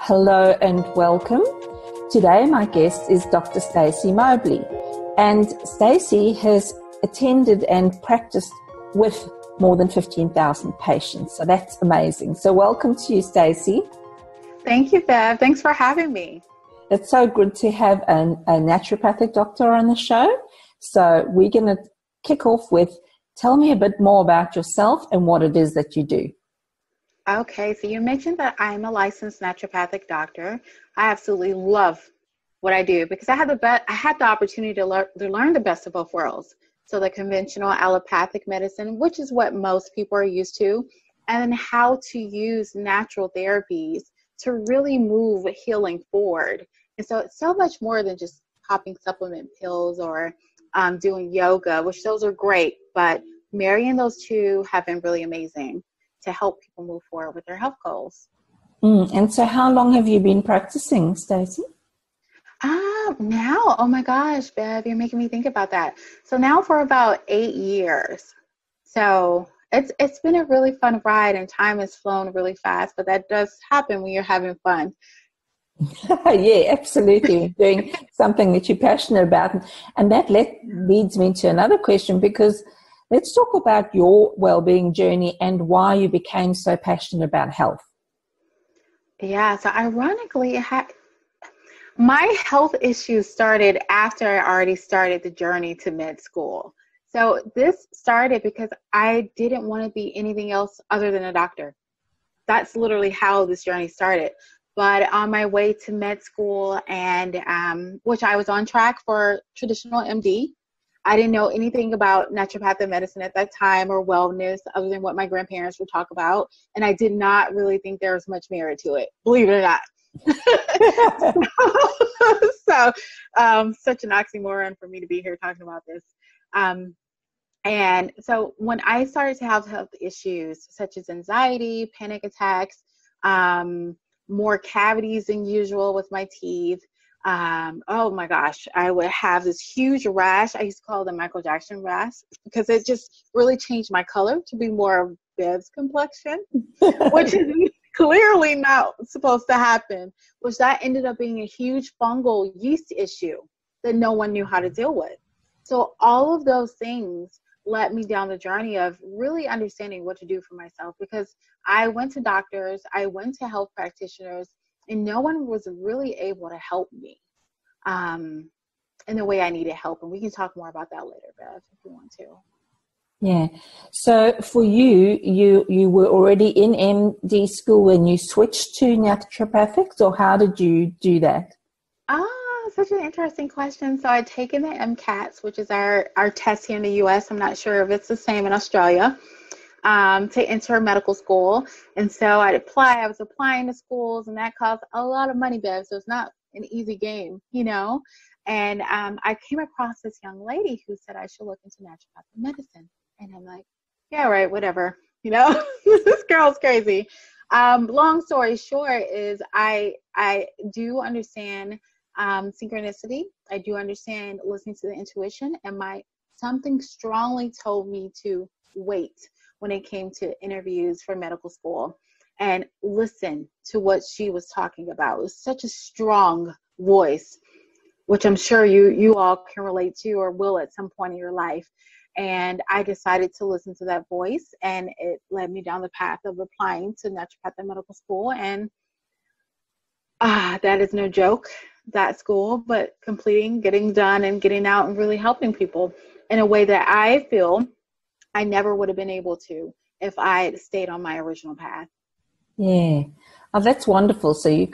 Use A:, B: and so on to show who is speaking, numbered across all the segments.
A: Hello and welcome. Today my guest is Dr. Stacy Mobley, and Stacy has attended and practiced with more than 15,000 patients. So that's amazing. So welcome to you, Stacy.
B: Thank you, Bev. Thanks for having me.
A: It's so good to have a naturopathic doctor on the show. So we're going to kick off with, tell me a bit more about yourself and what it is that you do.
B: Okay, so you mentioned that I'm a licensed naturopathic doctor. I absolutely love what I do because I had the opportunity to learn the best of both worlds. So the conventional allopathic medicine, which is what most people are used to, and how to use natural therapies to really move healing forward. And so it's so much more than just popping supplement pills or doing yoga, which those are great, but marrying those two have been really amazing to help people move forward with their health goals.
A: And so how long have you been practicing, Stacy?
B: Now, oh my gosh, Bev, you're making me think about that. So now for about 8 years. So it's been a really fun ride, and time has flown really fast, but that does happen when you're having fun.
A: Yeah, absolutely. Doing something that you're passionate about. And that leads me to another question, because let's talk about your well-being journey and why you became so passionate about health.
B: Yeah, so ironically, my health issues started after I already started the journey to med school. So this started because I didn't want to be anything else other than a doctor. That's literally how this journey started. But on my way to med school, and which I was on track for traditional MD, I didn't know anything about naturopathic medicine at that time or wellness other than what my grandparents would talk about. And I did not really think there was much merit to it, believe it or not. So such an oxymoron for me to be here talking about this. And so when I started to have health issues such as anxiety, panic attacks, more cavities than usual with my teeth, oh my gosh, I would have this huge rash. I used to call it the Michael Jackson rash because it just really changed my color to be more of Bev's complexion, which is clearly not supposed to happen, which that ended up being a huge fungal yeast issue that no one knew how to deal with. So all of those things led me down the journey of really understanding what to do for myself, because I went to doctors, I went to health practitioners, and no one was really able to help me in the way I needed help. And we can talk more about that later, Beth, if you want to.
A: Yeah. So for you were already in MD school when you switched to naturopathics, or how did you do that?
B: Such an interesting question. So I'd taken the MCATs, which is our test here in the U.S. I'm not sure if it's the same in Australia, to enter medical school. And so I was applying to schools, and that cost a lot of money, Bev. So it's not an easy game, you know. And I came across this young lady who said I should look into naturopathic medicine. And I'm like, yeah, right, whatever. You know, this girl's crazy. Long story short is I do understand synchronicity. I do understand listening to the intuition, and something strongly told me to wait when it came to interviews for medical school and listen to what she was talking about. It was such a strong voice, which I'm sure you all can relate to or will at some point in your life. And I decided to listen to that voice, and it led me down the path of applying to naturopathic medical school. And that is no joke, that school, but completing, getting done, and getting out and really helping people in a way that I feel I never would have been able to if I had stayed on my original path.
A: Yeah. Oh, that's wonderful. So you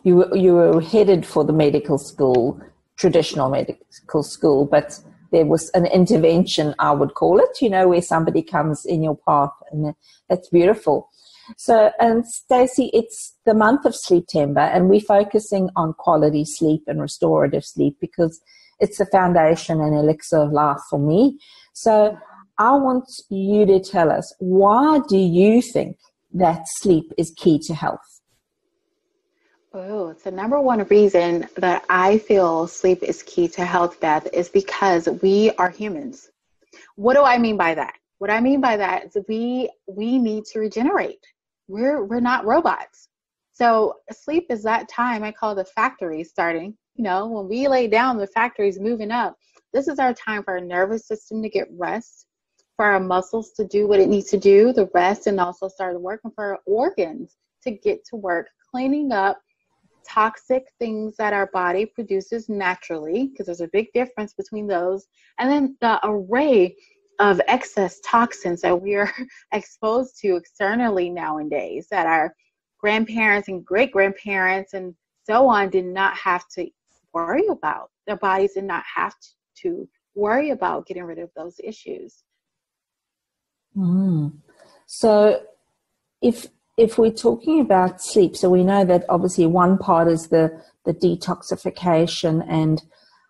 A: you were headed for the medical school, traditional medical school, but there was an intervention, I would call it, you know, where somebody comes in your path, and that's beautiful. So, Stacy, it's the month of Sleeptember, and we're focusing on quality sleep and restorative sleep because it's the foundation and elixir of life for me. So I want you to tell us, why do you think that sleep is key to health?
B: Oh, it's the number one reason that I feel sleep is key to health, Beth, is because we are humans. What do I mean by that? What I mean by that is we need to regenerate. We're not robots. So sleep is that time, I call the factory starting. You know, when we lay down, the factory's moving up. This is our time for our nervous system to get rest, for our muscles to do what it needs to do, the rest, and also start working for our organs to get to work, cleaning up toxic things that our body produces naturally, because there's a big difference between those, and then the array of excess toxins that we are exposed to externally nowadays that our grandparents and great-grandparents and so on did not have to worry about. Their bodies did not have to worry about getting rid of those issues.
A: So if we're talking about sleep, so we know that obviously one part is the detoxification, and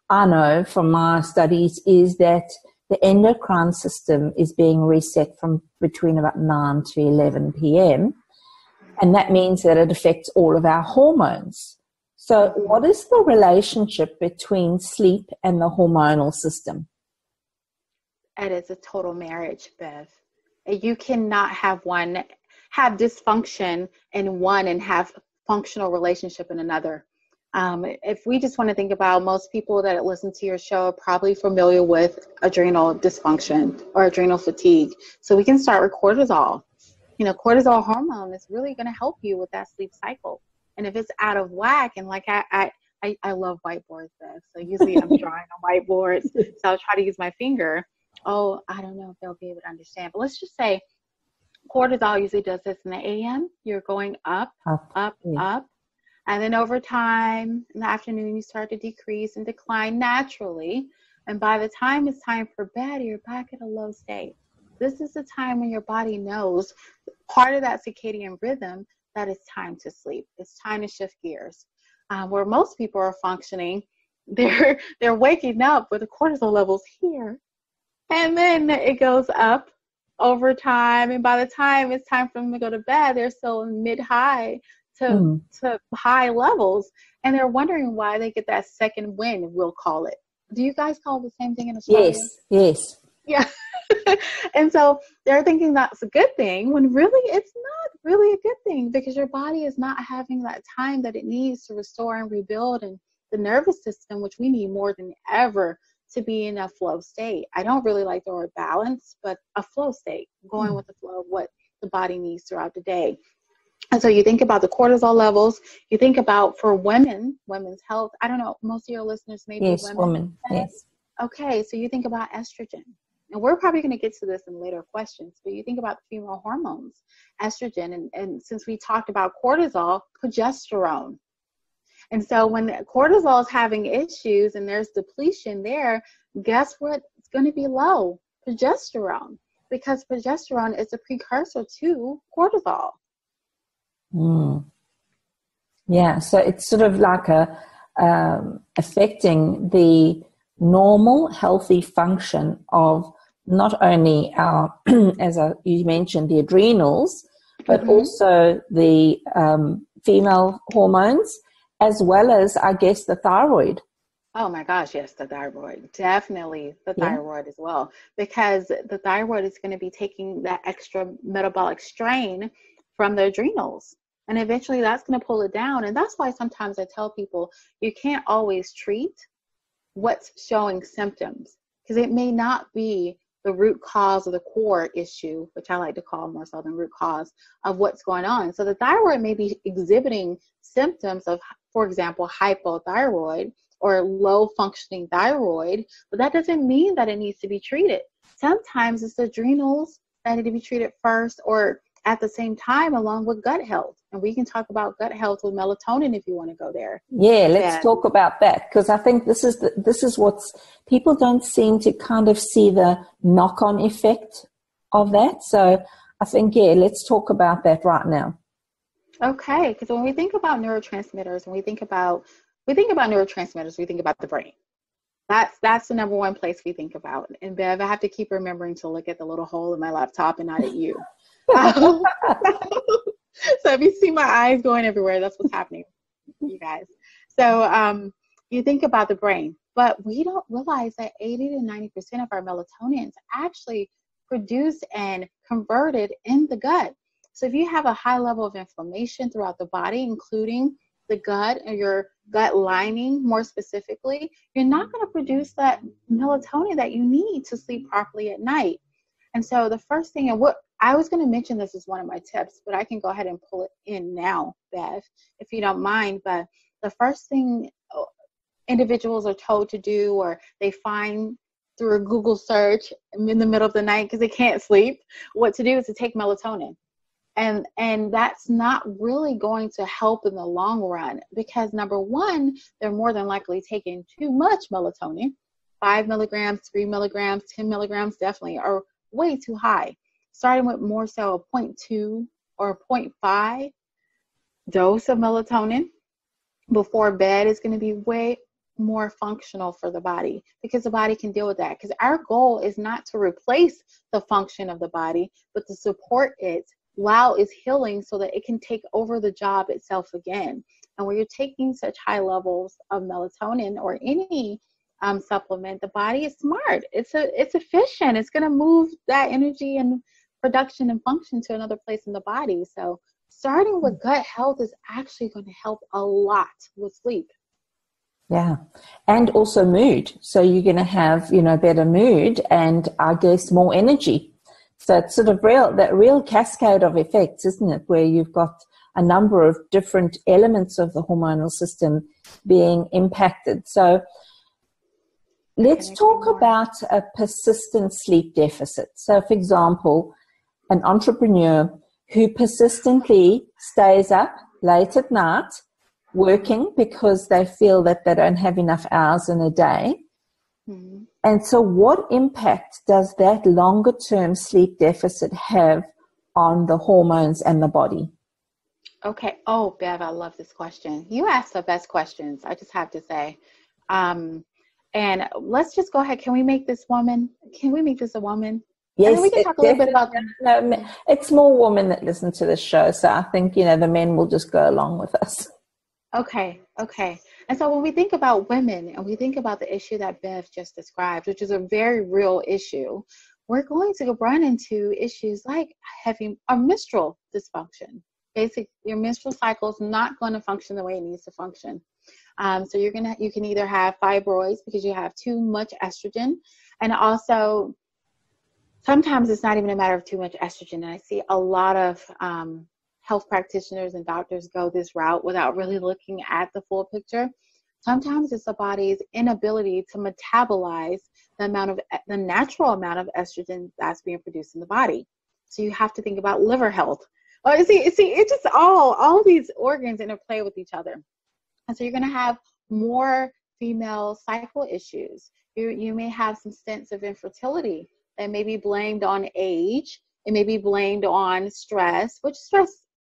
A: I know from my studies is that the endocrine system is being reset from between about 9 to 11 p.m., and that means that it affects all of our hormones. So what is the relationship between sleep and the hormonal system?
B: It is a total marriage, Bev. You cannot have dysfunction in one and have functional relationship in another. If we just want to think about, most people that listen to your show are probably familiar with adrenal dysfunction or adrenal fatigue. So we can start with cortisol. You know, cortisol hormone is really going to help you with that sleep cycle. And if it's out of whack, and like I love whiteboards, Beth. So usually I'm drawing on whiteboards. So I'll try to use my finger. Oh, I don't know if they'll be able to understand. But let's just say cortisol usually does this in the AM. You're going up. And then over time, in the afternoon, you start to decrease and decline naturally. And by the time it's time for bed, you're back at a low state. This is the time when your body knows, part of that circadian rhythm, that it's time to sleep. It's time to shift gears. Where most people are functioning, they're waking up with the cortisol levels here. And then it goes up over time. And by the time it's time for them to go to bed, they're still in mid-high to high levels. And they're wondering why they get that second wind, we'll call it. Do you guys call it the same thing in Australia?
A: Yes.
B: Yeah. And so they're thinking that's a good thing, when really it's not really a good thing, because your body is not having that time that it needs to restore and rebuild, and the nervous system, which we need more than ever to be in a flow state. I don't really like the word balance, but a flow state, going with the flow of what the body needs throughout the day. And so you think about the cortisol levels, you think about for women's health. I don't know, most of your listeners may be women.
A: Yes.
B: Okay, so you think about estrogen. And we're probably going to get to this in later questions, but you think about the female hormones, estrogen, and since we talked about cortisol, progesterone. And so when cortisol is having issues and there's depletion there, guess what? It's going to be low, progesterone, because progesterone is a precursor to cortisol.
A: Yeah, so it's sort of like affecting the normal, healthy function of not only our, as you mentioned, the adrenals, but also the female hormones, as well as, I guess, the thyroid.
B: Oh my gosh, yes, the thyroid. Definitely the thyroid as well, because the thyroid is going to be taking that extra metabolic strain from the adrenals. And eventually that's going to pull it down. And that's why sometimes I tell people you can't always treat what's showing symptoms, because it may not be the root cause of the core issue, which I like to call more so than root cause of what's going on. So the thyroid may be exhibiting symptoms of, for example, hypothyroid or low functioning thyroid, but that doesn't mean that it needs to be treated. Sometimes it's the adrenals that need to be treated first, or at the same time, along with gut health. And we can talk about gut health with melatonin if you want to go there.
A: Yeah, let's talk about that, because I think this is what's, people don't seem to kind of see the knock-on effect of that. So I think, let's talk about that right now.
B: Okay, because when we think about neurotransmitters, we think about neurotransmitters, we think about the brain. That's the number one place we think about. And Bev, I have to keep remembering to look at the little hole in my laptop and not at you. So if you see my eyes going everywhere, that's what's happening, you guys. So you think about the brain, but we don't realize that 80 to 90% of our melatonin is actually produced and converted in the gut. So if you have a high level of inflammation throughout the body, including the gut or your gut lining more specifically, you're not going to produce that melatonin that you need to sleep properly at night. And so the first thing, and what I was going to mention this as one of my tips, but I can go ahead and pull it in now, Bev, if you don't mind. But the first thing individuals are told to do, or they find through a Google search in the middle of the night because they can't sleep, what to do is to take melatonin. And that's not really going to help in the long run, because number one, they're more than likely taking too much melatonin. 5 milligrams, 3 milligrams, 10 milligrams definitely are way too high. Starting with more so a 0.2 or 0.5 dose of melatonin before bed is going to be way more functional for the body, because the body can deal with that. Because our goal is not to replace the function of the body, but to support it while it's healing so that it can take over the job itself again. And when you're taking such high levels of melatonin or any supplement, the body is smart. It's efficient. It's going to move that energy and production and function to another place in the body. So starting with gut health is actually going to help a lot with sleep.
A: Yeah. And also mood. So you're going to have, better mood and I guess more energy. So it's sort of that real cascade of effects, isn't it? Where you've got a number of different elements of the hormonal system being impacted. So let's talk about a persistent sleep deficit. So for example, an entrepreneur who persistently stays up late at night working because they feel that they don't have enough hours in a day. Mm-hmm. And so what impact does that longer-term sleep deficit have on the hormones and the body?
B: Okay. Oh, Bev, I love this question. You asked the best questions, I just have to say. And let's just go ahead. Can we make this a woman?
A: Yes,
B: we can talk a little bit about that.
A: No, it's more women that listen to this show, so I think, the men will just go along with us.
B: Okay. And so when we think about women and we think about the issue that Bev just described, which is a very real issue, we're going to run into issues like menstrual dysfunction. Basically, your menstrual cycle is not going to function the way it needs to function. So you can either have fibroids because you have too much estrogen, and also sometimes it's not even a matter of too much estrogen. And I see a lot of health practitioners and doctors go this route without really looking at the full picture. Sometimes it's the body's inability to metabolize the natural amount of estrogen that's being produced in the body. So you have to think about liver health. Oh, see, it's just all these organs interplay with each other. And so you're going to have more female cycle issues. You may have some stints of infertility that may be blamed on age. It may be blamed on stress, which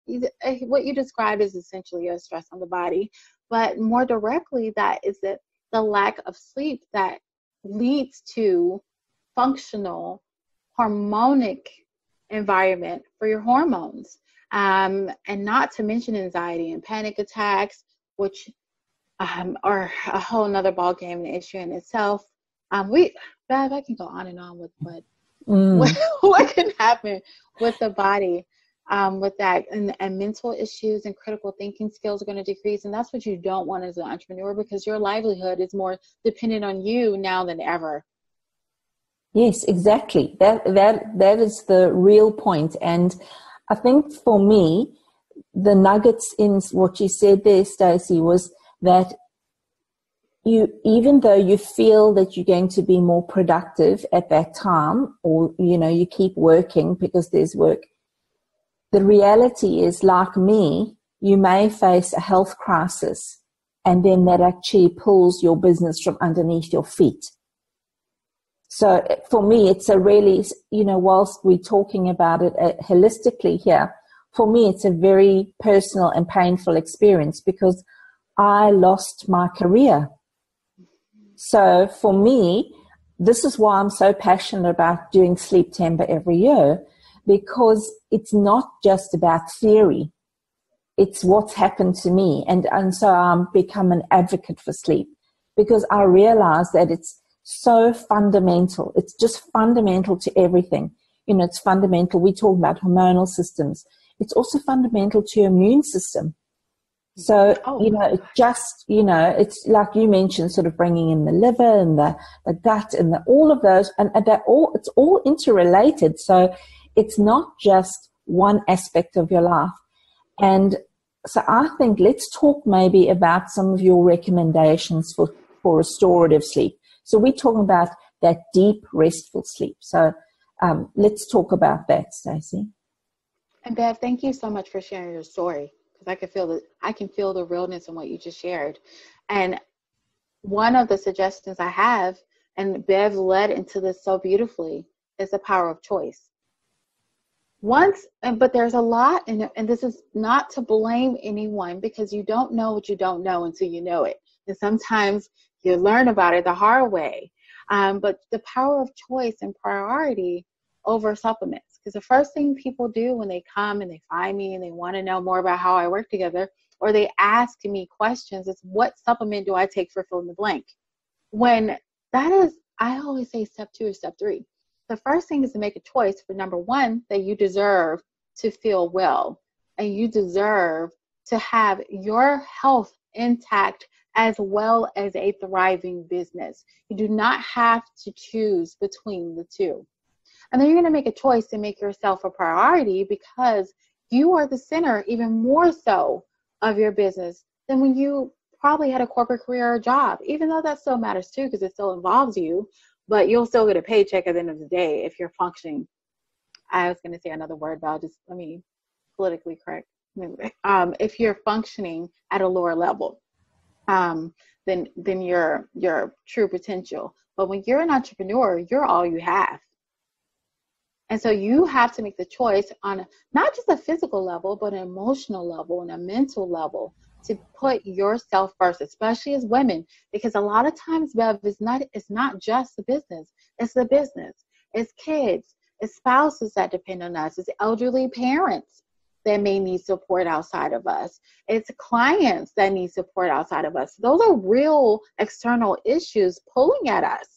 B: what you described is essentially a stress on the body. But more directly, that is the lack of sleep that leads to functional hormonic environment for your hormones. And not to mention anxiety and panic attacks, which are a whole nother ballgame and issue in itself. Bev, I can go on and on with what can happen with the body with that. And mental issues and critical thinking skills are going to decrease. And that's what you don't want as an entrepreneur, because your livelihood is more dependent on you now than ever.
A: Yes, exactly. That is the real point. And I think for me, the nuggets in what you said there, Stacy, was that even though you feel that you're going to be more productive at that time, or, you keep working because there's work, the reality is, like me, you may face a health crisis, and then that actually pulls your business from underneath your feet. So for me, it's a really, whilst we're talking about it holistically here, for me, it's a very personal and painful experience because I lost my career. So for me, this is why I'm so passionate about doing Sleeptember every year, because it's not just about theory. It's what's happened to me. And so I'm become an advocate for sleep, because I realize that it's so fundamental. It's just fundamental to everything. It's fundamental. We talk about hormonal systems. it's also fundamental to your immune system. So, it's like you mentioned, sort of bringing in the liver and the gut and all of those, and it's all interrelated. So it's not just one aspect of your life. And so I think let's talk maybe about some of your recommendations for restorative sleep. So we're talking about that deep, restful sleep. So let's talk about that, Stacy.
B: And Bev, thank you so much for sharing your story, because I can feel the realness in what you just shared. And one of the suggestions I have, and Bev led into this so beautifully, is the power of choice. But there's a lot, and this is not to blame anyone, because you don't know what you don't know until you know it. And sometimes you learn about it the hard way. But the power of choice and priority over supplements. Because the first thing people do when they come and they find me and they want to know more about how I work together, or they ask me questions, is what supplement do I take for fill in the blank? When that is, I always say step 2 or step 3. The first thing is to make a choice for, number 1, that you deserve to feel well, and you deserve to have your health intact as well as a thriving business. You do not have to choose between the two. And then you're going to make a choice to make yourself a priority, because you are the center, even more so, of your business than when you probably had a corporate career or job, even though that still matters too, because it still involves you, but you'll still get a paycheck at the end of the day if you're functioning. I was going to say another word, but let me politically correct. If you're functioning at a lower level than your true potential. But when you're an entrepreneur, you're all you have. And so you have to make the choice on not just a physical level, but an emotional level and a mental level to put yourself first, especially as women, because a lot of times, Bev, it's not just the business. It's the business. It's kids. It's spouses that depend on us. It's elderly parents that may need support outside of us. It's clients that need support outside of us. Those are real external issues pulling at us.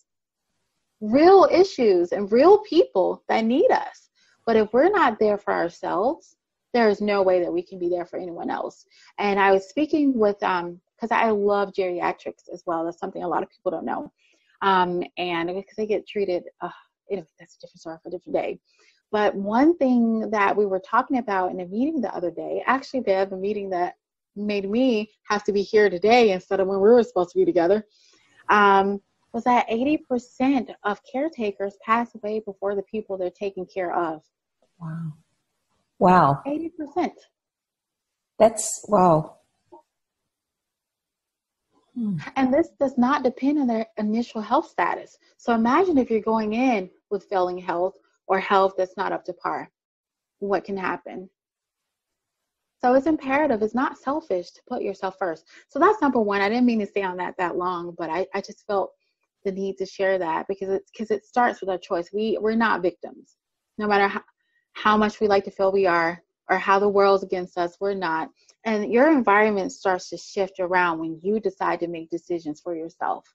B: Real issues and real people that need us. But if we're not there for ourselves, there is no way that we can be there for anyone else. And I was speaking with, because I love geriatrics as well. That's something a lot of people don't know. And because they get treated, anyway, that's a different story for a different day. But one thing that we were talking about in a meeting the other day, actually, Bev, a meeting that made me have to be here today instead of when we were supposed to be together, was that 80% of caretakers pass away before the people they're taking care of.
A: Wow.
B: 80%.
A: That's, wow.
B: And this does not depend on their initial health status. So imagine if you're going in with failing health or health that's not up to par. What can happen? So it's imperative. It's not selfish to put yourself first. So that's number 1. I didn't mean to stay on that long, but I just felt the need to share that because it starts with our choice. We're not victims. No matter how much we like to feel we are, or how the world's against us, we're not. And your environment starts to shift around when you decide to make decisions for yourself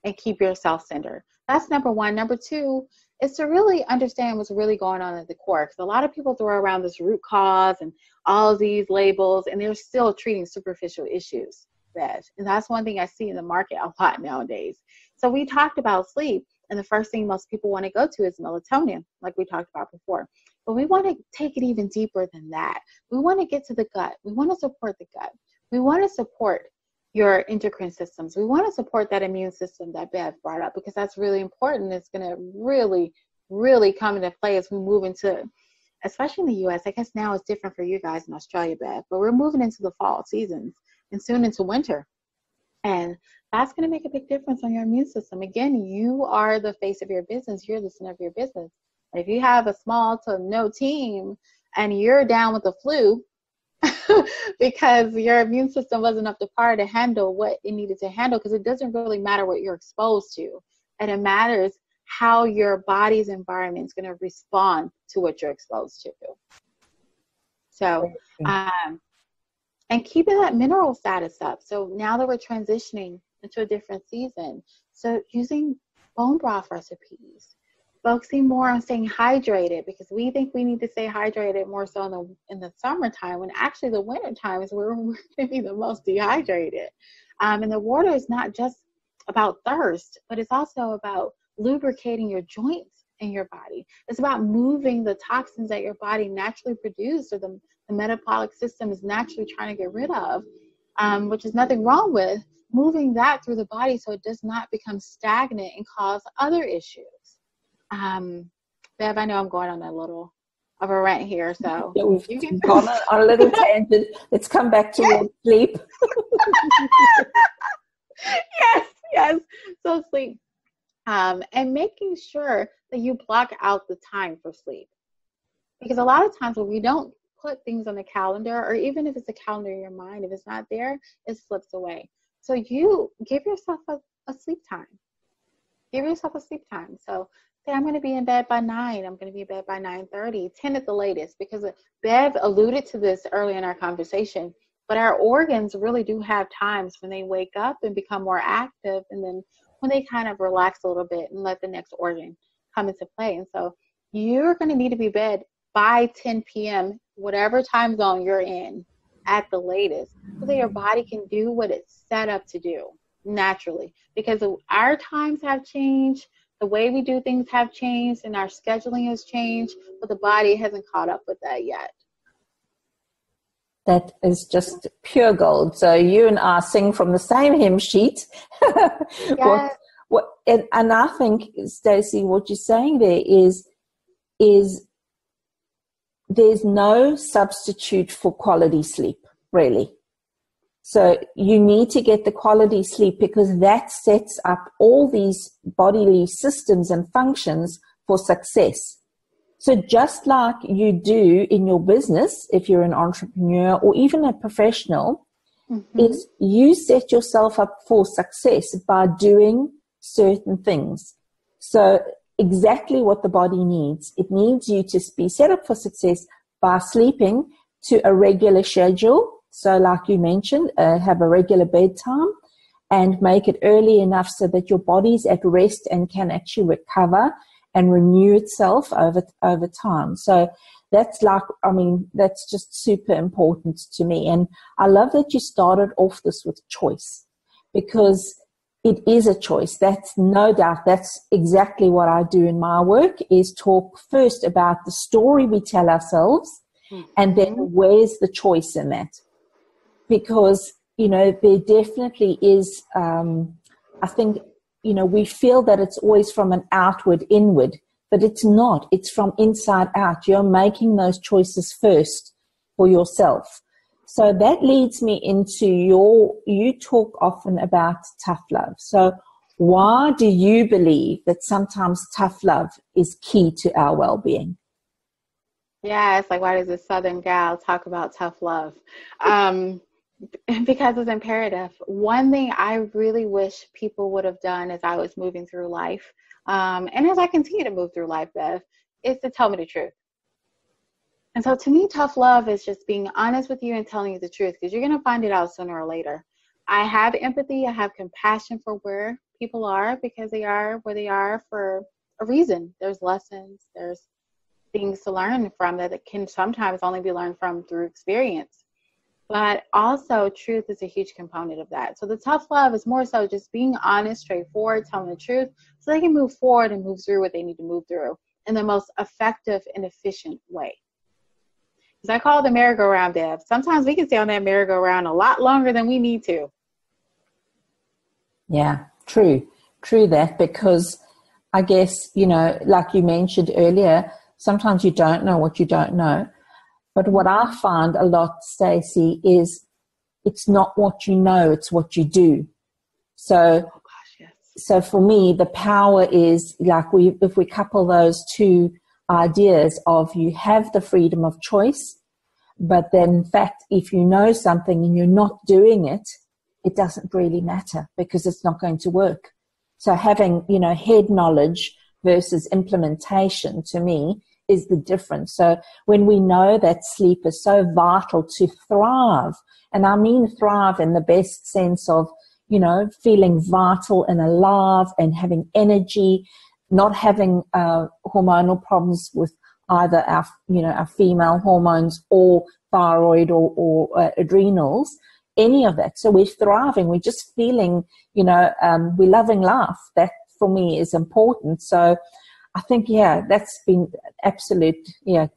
B: and keep yourself centered. That's number 1. Number 2 is to really understand what's really going on at the core. Because a lot of people throw around this root cause and all of these labels, and they're still treating superficial issues. And that's one thing I see in the market a lot nowadays. So we talked about sleep, and the first thing most people want to go to is melatonin, like we talked about before. But we want to take it even deeper than that. We want to get to the gut. We want to support the gut. We want to support your endocrine systems. We want to support that immune system that Bev brought up, because that's really important. It's going to really, really come into play as we move into, especially in the U.S. I guess now it's different for you guys in Australia, Bev, but we're moving into the fall seasons and soon into winter. And that's going to make a big difference on your immune system. Again, you are the face of your business. You're the center of your business. And if you have a small to no team and you're down with the flu because your immune system wasn't up to par to handle what it needed to handle, because it doesn't really matter what you're exposed to. And it matters how your body's environment is going to respond to what you're exposed to. So, and keeping that mineral status up. So now that we're transitioning into a different season, so using bone broth recipes, focusing more on staying hydrated, because we think we need to stay hydrated more so in the summertime, when actually the wintertime is where we're going to be the most dehydrated. And the water is not just about thirst, but it's also about lubricating your joints in your body. It's about moving the toxins that your body naturally produces, or the metabolic system is naturally trying to get rid of, which is nothing wrong with, moving that through the body so it does not become stagnant and cause other issues. Bev, I know I'm going on a little of a rant here, so
A: yeah, we've gone on a little tangent. Let's come back to sleep.
B: Yes. So sleep, and making sure that you block out the time for sleep, because a lot of times when we don't put things on the calendar, or even if it's a calendar in your mind, if it's not there, it slips away. So you give yourself a sleep time. Give yourself a sleep time. So say I'm going to be in bed by 9. I'm going to be in bed by 9:30, 10 at the latest, because Bev alluded to this early in our conversation. But our organs really do have times when they wake up and become more active, and then when they kind of relax a little bit and let the next organ come into play. And so you're going to need to be in bed by 10 p.m., whatever time zone you're in at the latest, so that your body can do what it's set up to do naturally. Because our times have changed, the way we do things have changed, and our scheduling has changed, but the body hasn't caught up with that yet.
A: That is just pure gold. So you and I sing from the same hymn sheet.
B: Yes.
A: And I think, Stacy, what you're saying there is there's no substitute for quality sleep, really. So you need to get the quality sleep, because that sets up all these bodily systems and functions for success. So just like you do in your business, if you're an entrepreneur or even a professional, is you set yourself up for success by doing certain things. So exactly what the body needs. It needs you to be set up for success by sleeping to a regular schedule. So like you mentioned, have a regular bedtime and make it early enough so that your body's at rest and can actually recover and renew itself over time. So that's that's just super important to me. And I love that you started off this with choice, because it is a choice. That's no doubt. That's exactly what I do in my work, is talk first about the story we tell ourselves, and then where's the choice in that? Because, there definitely is, I think, we feel that it's always from an outward inward, but it's not. It's from inside out. You're making those choices first for yourself. So that leads me into you talk often about tough love. So why do you believe that sometimes tough love is key to our well-being?
B: Yeah, it's like, why does this Southern gal talk about tough love? Because it's imperative. One thing I really wish people would have done as I was moving through life, and as I continue to move through life, Bev, is to tell me the truth. And so to me, tough love is just being honest with you and telling you the truth, because you're going to find it out sooner or later. I have empathy. I have compassion for where people are, because they are where they are for a reason. There's lessons. There's things to learn from that can sometimes only be learned from through experience. But also truth is a huge component of that. So the tough love is more so just being honest, straightforward, telling the truth, so they can move forward and move through what they need to move through in the most effective and efficient way. Because I call it the merry-go-round, Bev. Sometimes we can stay on that merry-go-round a lot longer than we need to.
A: Yeah, true that, because I guess, like you mentioned earlier, sometimes you don't know what you don't know. But what I find a lot, Stacy, is it's not what you know, it's what you do. So, So for me, the power is like if we couple those two ideas of you have the freedom of choice, but then in fact, if you know something and you're not doing it, it doesn't really matter, because it's not going to work. So having, head knowledge versus implementation, to me, is the difference. So when we know that sleep is so vital to thrive, and I mean thrive in the best sense of, feeling vital and alive and having energy, not having hormonal problems with either our female hormones or thyroid or adrenals, any of that. So we're thriving. We're just feeling, we're loving life. That for me is important. So I think, that's been absolute,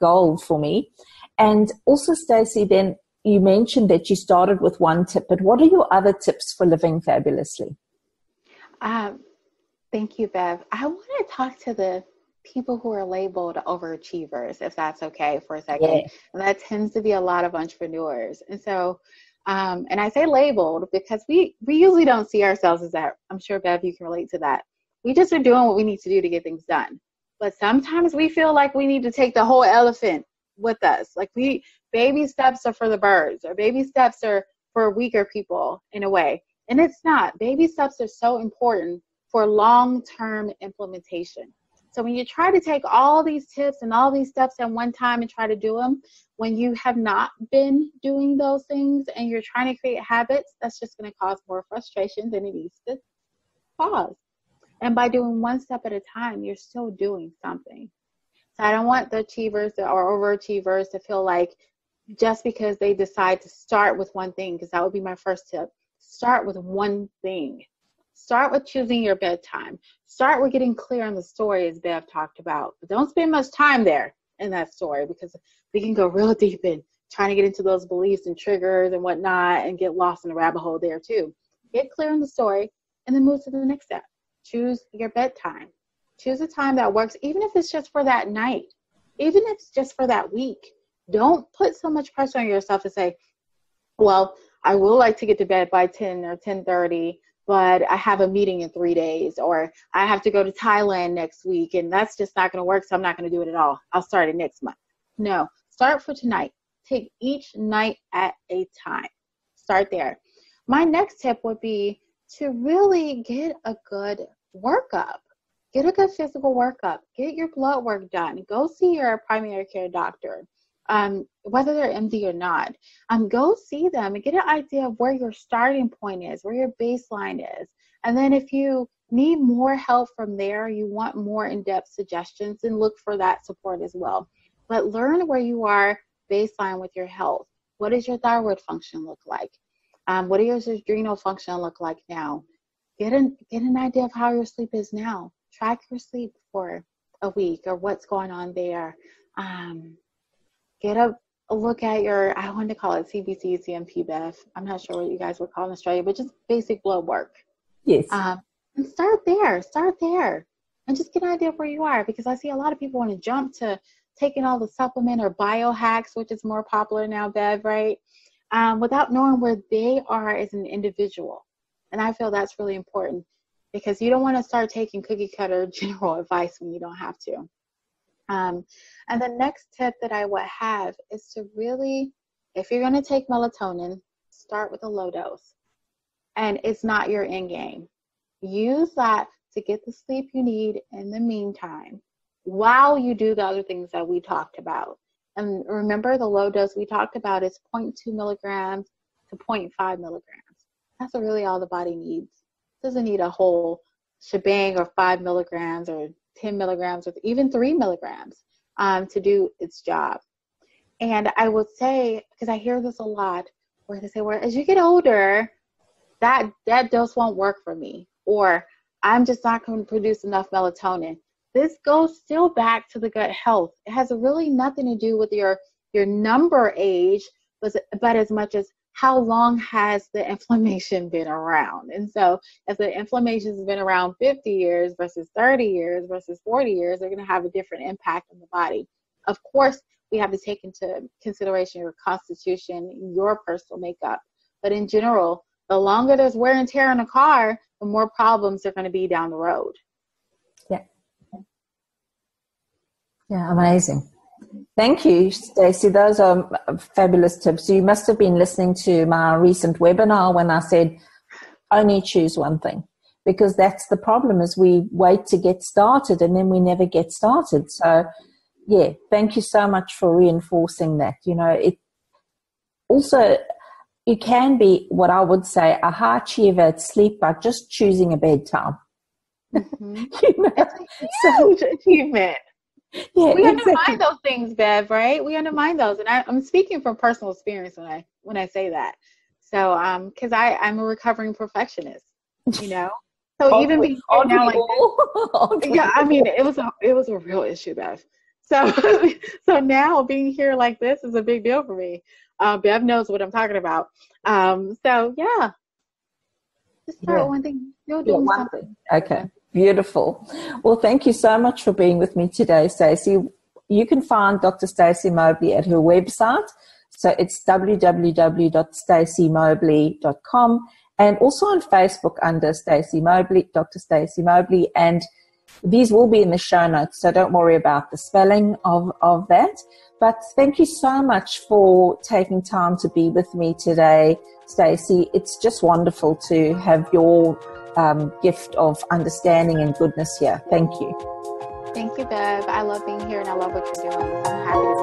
A: gold for me. And also, Stacy, then you mentioned that you started with one tip, but what are your other tips for living fabulously?
B: Thank you, Bev. I want to talk to the people who are labeled overachievers, if that's okay for a second.
A: Yeah.
B: And that tends to be a lot of entrepreneurs. And so, and I say labeled because we usually don't see ourselves as that. I'm sure, Bev, you can relate to that. We just are doing what we need to do to get things done. But sometimes we feel like we need to take the whole elephant with us. Like baby steps are for the birds, or baby steps are for weaker people in a way. And it's not. Baby steps are so important for long-term implementation. So when you try to take all these tips and all these steps at one time and try to do them, when you have not been doing those things and you're trying to create habits, that's just going to cause more frustration than it needs to cause. And by doing one step at a time, you're still doing something. So I don't want the achievers or overachievers to feel like just because they decide to start with one thing, because that would be my first tip, start with one thing. Start with choosing your bedtime. Start with getting clear on the story, as Bev talked about. But don't spend much time there in that story, because we can go real deep in trying to get into those beliefs and triggers and whatnot and get lost in the rabbit hole there too. Get clear on the story and then move to the next step. Choose your bedtime. Choose a time that works, even if it's just for that night, even if it's just for that week. Don't put so much pressure on yourself to say, well, I will like to get to bed by 10 or 10:30, but I have a meeting in 3 days, or I have to go to Thailand next week, and that's just not going to work, so I'm not going to do it at all. I'll start it next month. No, start for tonight. Take each night at a time. Start there. My next tip would be to really get a good workup. Get a good physical workup. Get your blood work done. Go see your primary care doctor, whether they're MD or not. Go see them and get an idea of where your starting point is, where your baseline is. And then if you need more help from there, you want more in-depth suggestions, then look for that support as well. But learn where you are baseline with your health. What does your thyroid function look like? What does your adrenal function look like now? Get an idea of how your sleep is now. Track your sleep for a week or what's going on there. Get a look at your, I want to call it CBC, CMP, Bev. I'm not sure what you guys would call in Australia, but just basic blood work.
A: Yes.
B: And start there. And just get an idea of where you are, because I see a lot of people want to jump to taking all the supplement or biohacks, which is more popular now, Bev, right? Without knowing where they are as an individual. And I feel that's really important, because you don't want to start taking cookie cutter general advice when you don't have to. And the next tip that I would have is to really, if you're going to take melatonin, start with a low dose. And it's not your end game. Use that to get the sleep you need in the meantime, while you do the other things that we talked about. And remember, the low dose we talked about is 0.2 milligrams to 0.5 milligrams. That's really all the body needs. It doesn't need a whole shebang or 5 milligrams or 10 milligrams or even 3 milligrams to do its job. And I would say, because I hear this a lot, where they say, well, as you get older, that dose won't work for me, or I'm just not going to produce enough melatonin. This goes still back to the gut health. It has really nothing to do with your number age, but as much as how long has the inflammation been around. And so if the inflammation has been around 50 years versus 30 years versus 40 years, they're going to have a different impact on the body. Of course, we have to take into consideration your constitution, your personal makeup. But in general, the longer there's wear and tear in a car, the more problems are going to be down the road.
A: Yeah, amazing. Thank you, Stacy. Those are fabulous tips. You must have been listening to my recent webinar when I said only choose one thing, because that's the problem, is we wait to get started and then we never get started. So, yeah, thank you so much for reinforcing that. It also, you can be, what I would say, a high achiever at sleep by just choosing a bedtime.
B: Mm-hmm.
A: You know?
B: It's a huge achievement.
A: Yeah,
B: We
A: exactly.
B: undermine those things, Bev, right? We undermine those. And I'm speaking from personal experience when I say that. So, because I'm a recovering perfectionist, you know? So even being here now like this, yeah, I mean, it was a real issue, Bev. So, so now being here like this is a big deal for me. Bev knows what I'm talking about. So yeah, just start one thing. You'll do something.
A: Okay, beautiful. Well, thank you so much for being with me today, Stacy. You can find Dr. Stacy Mobley at her website. So it's www.stacymobley.com, and also on Facebook under Stacy Mobley, Dr. Stacy Mobley, and these will be in the show notes, so don't worry about the spelling of that. But thank you so much for taking time to be with me today, Stacy. It's just wonderful to have your gift of understanding and goodness here. Thank you.
B: Thank you, Bev. I love being here and I love what you're doing. I'm happy to